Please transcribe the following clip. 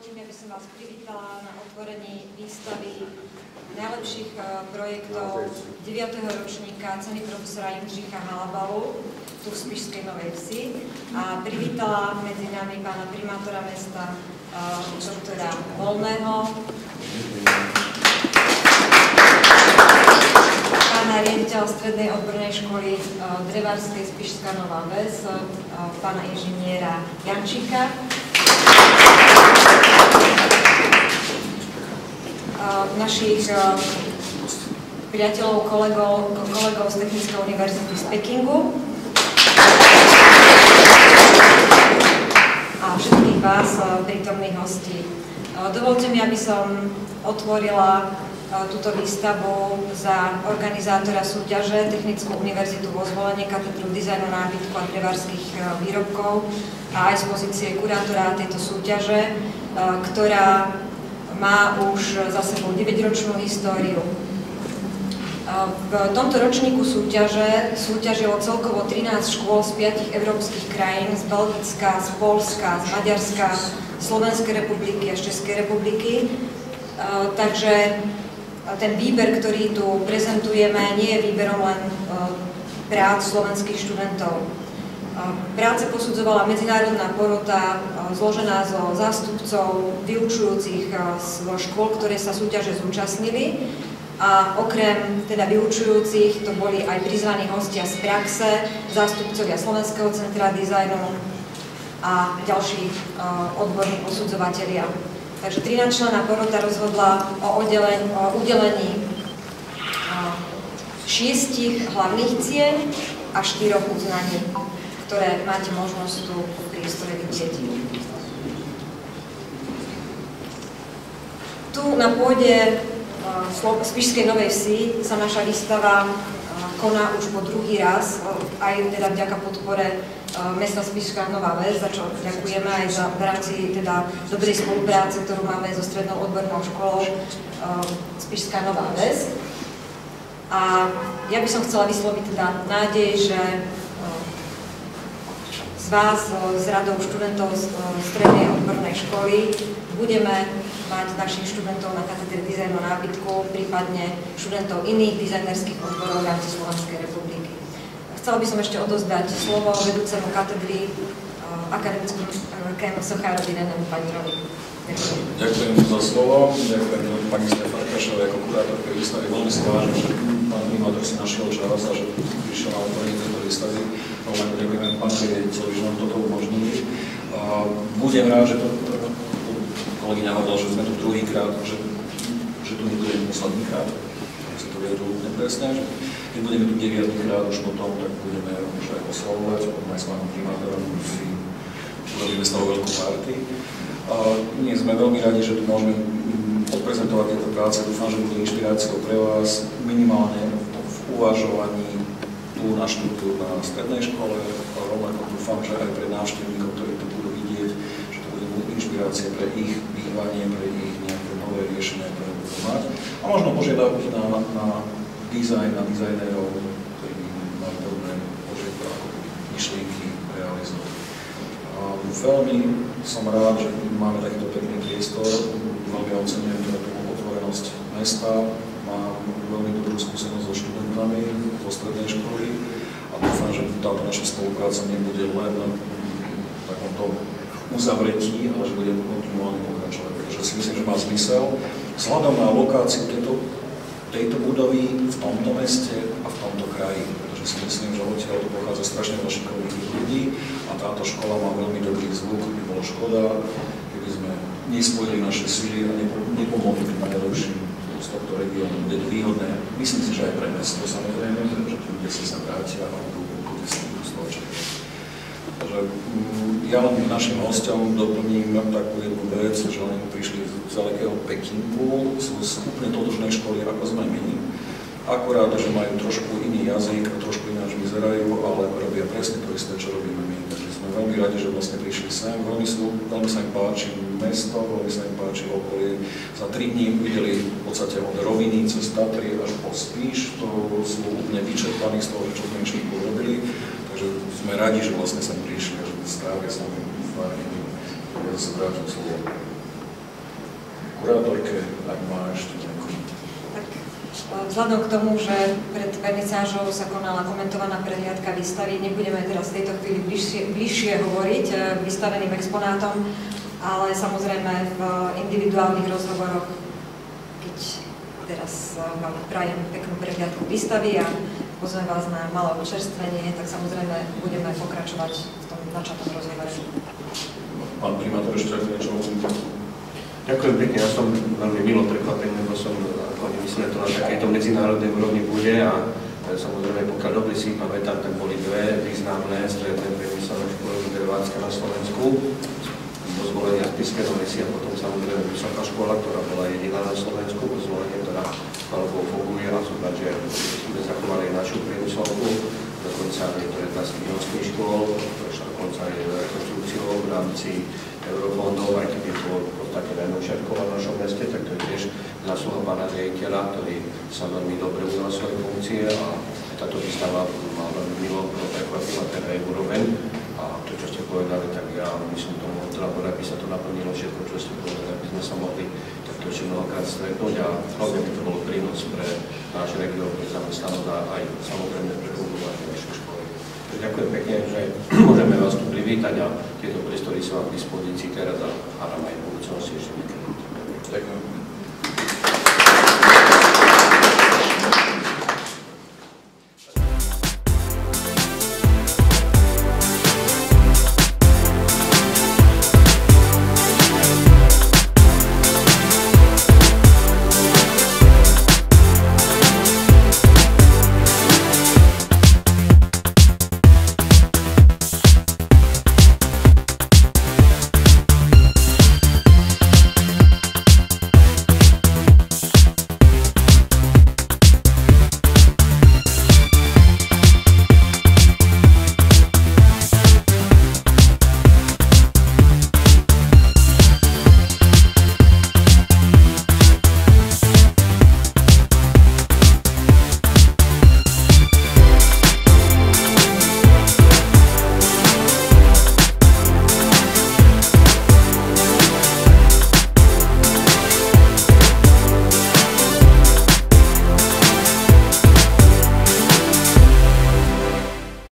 Dovolte mi, aby som vás privítala na otvorení výstavy najlepších projektov 9. ročníka ceny profesora Jindřicha Halabalu tu v Spišskej Novej Vsi a privítala medzi nami pána primátora mesta doktora Volného, pána riaditeľa Strednej odbornej školy drevárskej Spišská Nová Ves, pána inžiniera Jančíka, našich priateľov, kolegov z Technickej univerzity z Pekingu a všetkých vás, prítomných hostí. Dovolte mi, aby som otvorila túto výstavu za organizátora súťaže Technickú univerzitu vo Zvolenie, katedru dizajnu nábytku a drevárskych výrobkov a aj z pozície kurátora tejto súťaže, ktorá má už za sebou 9-ročnú históriu. V tomto ročníku súťaže súťažilo celkovo 13 škôl z 5 európskych krajín, z Belgicka, z Poľska, z Maďarska, Slovenskej republiky a z Českej republiky. Takže ten výber, ktorý tu prezentujeme, nie je výberom len prác slovenských študentov. Práce posudzovala medzinárodná porota zložená zo zástupcov vyučujúcich zo škôl, ktoré sa súťaže zúčastnili. A okrem teda vyučujúcich to boli aj prizvaní hostia z praxe, zástupcovia Slovenského centra dizajnu a ďalší odborní posudzovatelia. Takže 13-členná porota rozhodla o udelení 6 hlavných cien a 4 uznaní, ktoré máte možnosť tu v priestore vidieť. Tu na pôde Spišskej Novej Vsi sa naša výstava koná už po druhý raz, aj teda vďaka podpore mesta Spišská Nová Ves, za čo ďakujeme aj v rámci teda dobrej spolupráce, ktorú máme so Strednou odbornou školou Spišská Nová Ves. A ja by som chcela vysloviť teda nádej, že z vás, z radou študentov z Strednej odbornej školy, budeme mať našich študentov na katedre dizajnu nábytku, prípadne študentov iných dizajnerských odborov v rámci Slovenskej republiky. Chcela by som ešte odozdať slovo vedúcemu katedry akademickému sochárovi Renému Panírovi. Ďakujem za slovo, ďakujem pani Stefankašovej ako kurátorke výstavy. Veľmi si vážim, že pán primátor si našiel čas a že prišiel na otvorenie tejto výstavy. Veľmi ďakujem pánovi riaditeľovi, že nám toto umožnili. Budem rád, že to kolegyňa hovorila, že sme tu druhýkrát, že tu nebude posledný krát. Ja si to vyjadril úplne presne, že keď budeme tu 9-krát už potom, tak budeme už aj oslavovať, potom aj s pánom primátorom si urobíme z toho veľkú party. Dnes sme veľmi radi, že tu môžeme odprezentovať tieto práce. Dúfam, že bude inšpiráciou pre vás minimálne v uvažovaní tu na štúdiu na strednej škole. Rovnako dúfam, že aj pre návštevníkov, ktorí to budú vidieť, že to bude inšpirácia pre ich bývanie, pre ich nejaké nové riešenia, ktoré budú mať. A možno požiadavky na dizajn, na dizajnerov, ktorí majú podobné požiadavky ako myšlienky realizovať. Veľmi som rád, že máme takýto pekný priestor, veľmi oceňujem teda tú otvorenosť mesta, mám veľmi dobrú skúsenosť so študentami zo strednej školy a dúfam, že táto naša spolupráca nebude len v takomto uzavretí, ale že bude kontinuálne pokračovať, pretože si myslím, že má zmysel. Vzhľadom na lokáciu tejto budovy v tomto meste a v tomto kraji, pretože si myslím, že odtiaľ to pochádza strašne veľa šikovných ľudí a táto škola má veľmi dobrý zvuk. By bolo škoda, keby sme nespojili naše síly a nepomohli tým najlepším z tohto regiónu. Bude to výhodné, myslím si, že aj pre mesto samozrejme, pretože tí ľudia si sa vrátia a budú si spoločne. Takže ja len našim hosťom doplním takú jednu vec, že oni prišli z ďalekého Pekingu, sú z úplne totožnej školy, ako sme my. Akurát, že majú trošku iný jazyk, trošku ináč vyzerajú, ale robia presne to isté, čo robíme my. Takže sme veľmi radi, že vlastne prišli sem. Veľmi sa im páči mesto, veľmi sa im páči okolie. Za 3 dní videli v podstate od Roviny cez Tatry až po Spiš. To sú úplne vyčerpaní z toho, čo sme ešte urobili. Takže sme radi, že vlastne sem prišli a že strávia s nami fajn. Ja sa vrátim slovo. kurátorke, ak má ešte nejakú. Tak, vzhľadom k tomu, že pred vernisážou sa konala komentovaná prehliadka výstavy, nebudeme teraz v tejto chvíli bližšie hovoriť k vystaveným exponátom, ale samozrejme v individuálnych rozhovoroch, keď teraz vám prajem peknú prehliadku výstavy a pozvem vás na malé občerstvenie, tak samozrejme budeme pokračovať v tom načatom rozhovore. Pán primátor, ešte niečo hovoríte? Ďakujem pekne, ja som veľmi milo prekvapený, lebo som myslel, že to na takejto medzinárodnej úrovni bude a samozrejme, pokiaľ dobre si pamätám, tak boli dve významné stredné priemyselné školy dervácké na Slovensku, dozvolenia z Spišského Lesy a potom samozrejme vysoká škola, ktorá bola jediná na Slovensku, dozvolenie, ktorá alebo funguje a som rád, že sme zachovali našu priemyselku, dokonca niektoré klasy výrobských škôl, dokonca aj rekonstrukciou v rámci eurofondov, aj keď je to v podstate najnovšia škola v našom meste, tak to je tiež zásluha pána riaditeľa, ktorý sa veľmi dobre ujal svoje funkcie a táto výstava ma veľmi milo prekvapila ten aj úroveň. A to, čo ste povedali, tak ja by som tomu odtrávol, aby sa to naplnilo všetko, čo ste povedali, aby sme sa mohli takto ešte mnohokrát stretnúť a hlavne by to bol prínos pre náš región, pre zamestnanosť a aj samozrejme pre fungovanie našej školy. Ďakujem pekne, že môžeme vás tu privítať a tieto priestory sú vám k dispozícii teraz a hádam aj